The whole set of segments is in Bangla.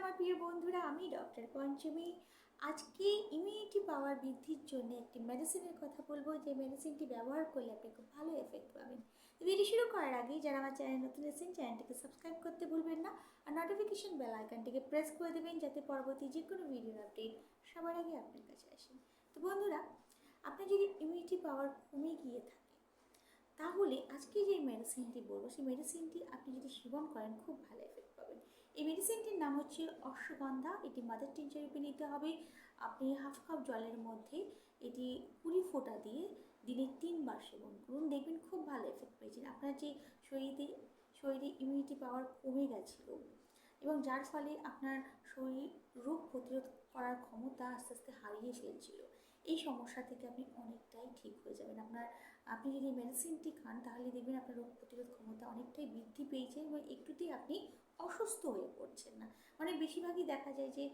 আমার প্রিয় বন্ধুরা, আমি ডক্টর পঞ্চমী। আজকে ইমিউনিটি পাওয়ার বৃদ্ধির জন্য একটি মেডিসিনের কথা বলবো, যে মেডিসিনটি ব্যবহার করলে আপনি খুব ভালো এফেক্ট পাবেন। তো ভিডিও শুরু করার আগেই যারা আমার চ্যানেল নতুন এসেছেন, চ্যানেলটিকে সাবস্ক্রাইব করতে ভুলবেন না, আর নোটিফিকেশন বেল আইকনটিকে প্রেস করে দেবেন, যাতে পরবর্তী যে কোনো ভিডিওর আপডেট সবার আগে আপনার কাছে আসে। তো বন্ধুরা, আপনার যদি ইমিউনিটি পাওয়ার কমে গিয়ে থাকে, তাহলে আজকে যে মেডিসিনটি বলবো, সেই মেডিসিনটি আপনি যদি সেবন করেন খুব ভালো এফেক্ট পাবেন। এই মেডিসিনটির নাম হচ্ছে অশ্বগন্ধা। এটি মাদার টিনচার রূপে নিতে হবে। আপনি হাফ কাপ জলের মধ্যে এটি 20 ফোঁটা দিয়ে দিনে 3 বার সেবন করুন, দেখবেন খুব ভালো এফেক্ট পেয়েছেন। আপনার যে শরীরে ইমিউনিটি পাওয়ার কমে গেছিলো, এবং যার ফলে আপনার শরীর রোগ প্রতিরোধ করার ক্ষমতা আস্তে আস্তে হারিয়ে ফেলছিল, এই সমস্যা থেকে আপনি অনেকটাই ঠিক হয়ে যাবেন। আপনি যদি মেডিসিনটি খান, তাহলে দেখবেন আপনার রোগ প্রতিরোধ ক্ষমতা অনেকটাই বৃদ্ধি পেয়েছে, এবং একটুতেই আপনি অসুস্থ হয়ে পড়ছেন না। মানে বেশিরভাগই দেখা যায় যে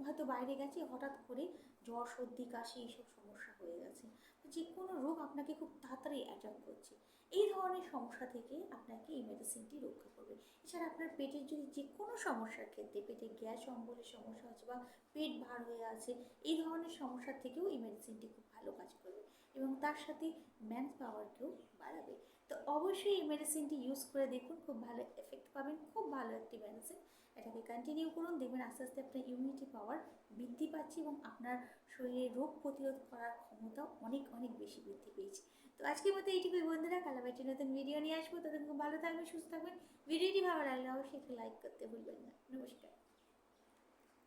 হয়তো বাইরে গেছে, হঠাৎ করে জ্বর, সর্দি, কাশি এইসব সমস্যা হয়ে গেছে। যে কোনো রোগ আপনাকে খুব তাড়াতাড়ি অ্যাটাক করছে। এই ধরনের সমস্যা থেকে আপনাকে এই মেডিসিনটি রক্ষা করবে। এছাড়া আপনার পেটের যদি যে কোনো সমস্যার ক্ষেত্রে, পেটে গ্যাস অম্বলের সমস্যা আছে বা পেট ভার হয়ে আছে, এই ধরনের সমস্যার থেকেও এই মেডিসিনটি খুব ভালো কাজ করবে, এবং তার সাথে ম্যান পাওয়ারকেও বাড়াবে। তো অবশ্যই এই মেডিসিনটি ইউজ করে দেখুন, খুব ভালো এফেক্ট পাবেন। খুব ভালো একটি মেডিসিন, এটাকে কন্টিনিউ করুন, দেখবেন আস্তে আস্তে আপনার ইমিউনিটি পাওয়ার বৃদ্ধি পাচ্ছে, এবং আপনার শরীরে রোগ প্রতিরোধ করার ক্ষমতা অনেক অনেক বেশি বৃদ্ধি পেয়েছে। তো আজকের মতো এইটুকুই বন্ধুরা, কাল আবার একটি নতুন ভিডিও নিয়ে আসবো। ততক্ষণ খুব ভালো থাকবেন, সুস্থ থাকবেন। ভিডিওটি ভালো লাগলে অবশ্যই একটু লাইক করতে ভুলবেন না। নমস্কার।